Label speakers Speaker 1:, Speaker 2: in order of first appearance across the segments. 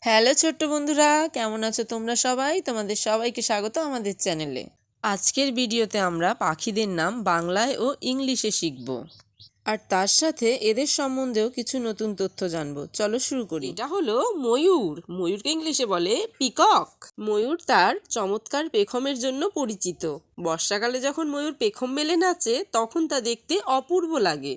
Speaker 1: Hello ছোট্ট বন্ধুরা, কেমন আছো তোমরা সবাই? তোমাদের সবাইকে স্বাগত আমাদের চ্যানেলে। আজকের ভিডিওতে আমরা পাখিদের নাম বাংলায় ও ইংলিশে শিখব, আর তার সাথে এদের সম্বন্ধেও কিছু নতুন তথ্য জানবো। চলো শুরু করি। এটা হলো ময়ূর। ময়ূরকে ইংলিশে বলে পিকক। ময়ূর তার চমৎকার পেখমের জন্য পরিচিত। বর্ষাকালে যখন ময়ূর পেখম মেলে নাচে তখন তা দেখতে অপূর্ব লাগে।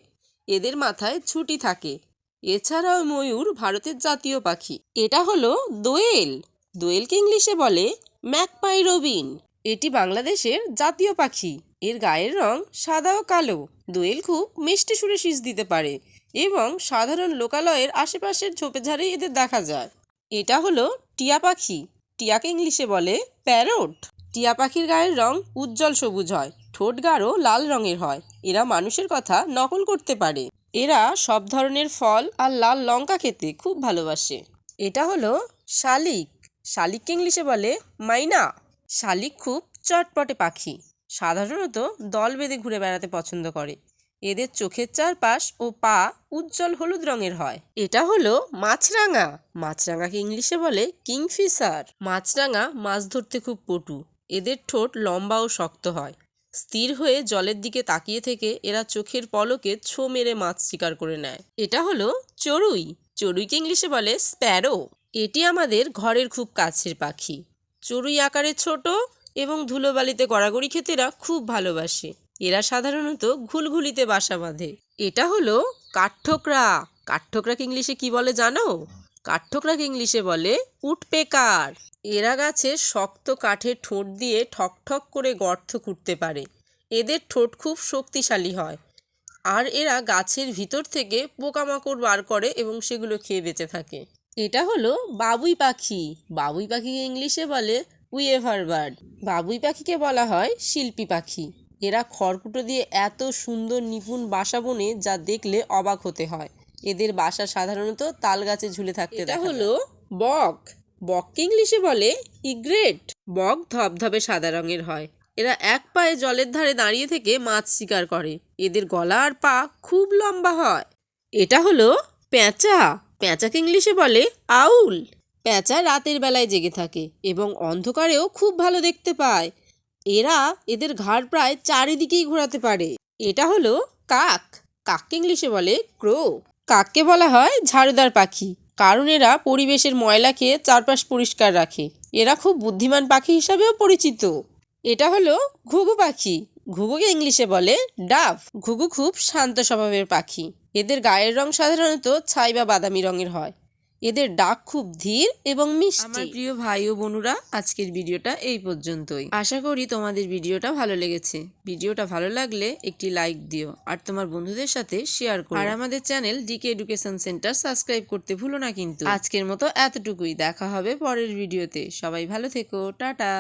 Speaker 1: এদের মাথায় ছুটি থাকে। এছাড়াও ময়ূর ভারতের জাতীয় পাখি। এটা হলো দোয়েল। দোয়েলকে ইংলিশে বলে ম্যাকপাই রবিন। এটি বাংলাদেশের জাতীয় পাখি। এর গায়ের রং সাদা ও কালো। দোয়েল খুব মিষ্টি সুরে শিস দিতে পারে এবং সাধারণ লোকালয়ের আশেপাশের ঝোপেঝাড়ে এদের দেখা যায়। এটা হলো টিয়া পাখি। টিয়াকে ইংলিশে বলে প্যারট। টিয়া পাখির গায়ের রং উজ্জ্বল সবুজ হয়, ঠোঁট গাঢ় লাল রঙের হয়। এরা মানুষের কথা নকল করতে পারে। এরা সব ধরনের ফল আর লাল লঙ্কা খেতে খুব ভালোবাসে। এটা হলো শালিক। শালিককে ইংলিশে বলে মাইনা। শালিক খুব চটপটে পাখি। সাধারণত দল বেঁধে ঘুরে বেড়াতে পছন্দ করে। এদের চোখের চারপাশ ও পা উজ্জ্বল হলুদ রঙের হয়। এটা হলো মাছরাঙা। মাছরাঙাকে ইংলিশে বলে কিংফিশার। মাছরাঙা মাছ ধরতে খুব পটু। এদের ঠোঁট লম্বা ও শক্ত হয়। স্থির হয়ে জলের দিকে তাকিয়ে থেকে এরা চোখের পলকে ছো মেরে মাছ শিকার করে নেয়। এটা হলো চড়ুই। চড়ুইকে ইংলিশে বলে স্প্যারো। এটি আমাদের ঘরের খুব কাছের পাখি। চড়ুই আকারে ছোট এবং ধুলোবালিতে গড়াগড়ি খেতে এরা খুব ভালোবাসে। এরা সাধারণত ঘুলঘুলিতে বাসা বাঁধে। এটা হলো কাঠঠোকরা। কাঠঠোকরাকে ইংলিশে কি বলে জানো? কাঠঠোকরাকে ইংলিশে বলে উডপেকার। এরা গাছের শক্ত কাঠের ঠোঁট দিয়ে ঠক ঠক করে গর্ত খুঁড়তে পারে। এদের ঠোঁট খুব শক্তিশালী হয়, আর এরা গাছের ভিতর থেকে পোকামাকড় বার করে এবং সেগুলো খেয়ে বেঁচে থাকে। এটা হলো বাবুই পাখি। বাবুই পাখিকে ইংলিশে বলে উইএভার বার্ড। বাবুই পাখিকে বলা হয় শিল্পী পাখি। এরা খড়কুটো দিয়ে এত সুন্দর নিপুণ বাসা বোনে যা দেখলে অবাক হতে হয়। এদের বাসা সাধারণত তাল গাছে ঝুলে থাকতে দেখা যায়। এটা হলো বক। বককে ইংলিশে বলে ইগ্রেট। বক ধবধবে সাদা রঙের হয়। এরা এক পায়ে জলের ধারে দাঁড়িয়ে থেকে মাছ শিকার করে। এদের গলা আর পা খুব লম্বা হয়। এটা হলো পেঁচা। পেঁচাকে ইংলিশে বলে আউল। পেঁচা রাতের বেলায় জেগে থাকে এবং অন্ধকারেও খুব ভালো দেখতে পায়। এদের ঘাড় প্রায় চারিদিকেই ঘোরাতে পারে। এটা হলো কাক। কাককে ইংলিশে বলে ক্রো। কাককে বলা হয় ঝাড়ুদার পাখি, কারণ এরা পরিবেশের ময়লা খেয়ে চারপাশ পরিষ্কার রাখে। এরা খুব বুদ্ধিমান পাখি হিসাবেও পরিচিত। এটা হলো ঘুঘু পাখি। ঘুঘুকে ইংলিশে বলে ডাভ। ঘুঘু খুব শান্ত স্বভাবের পাখি। এদের গায়ের রং সাধারণত ছাই বা বাদামি রঙের হয়। এদের ডাক খুব ধীর এবং মিষ্টি। আমার প্রিয় ভাই ও বোনেরা, আজকের ভিডিওটা এই পর্যন্তই। আশা করি তোমাদের ভিডিওটা ভালো লেগেছে। ভিডিওটা ভালো লাগলে একটি লাইক দিও আর তোমার বন্ধুদের সাথে শেয়ার করো। আর আমাদের channel DK education centre subscribe করতে ভুলো না কিন্তু। আজকের মতো এতটুকুই। দেখা হবে পরের ভিডিওতে। সবাই ভালো থেকো। টাটা।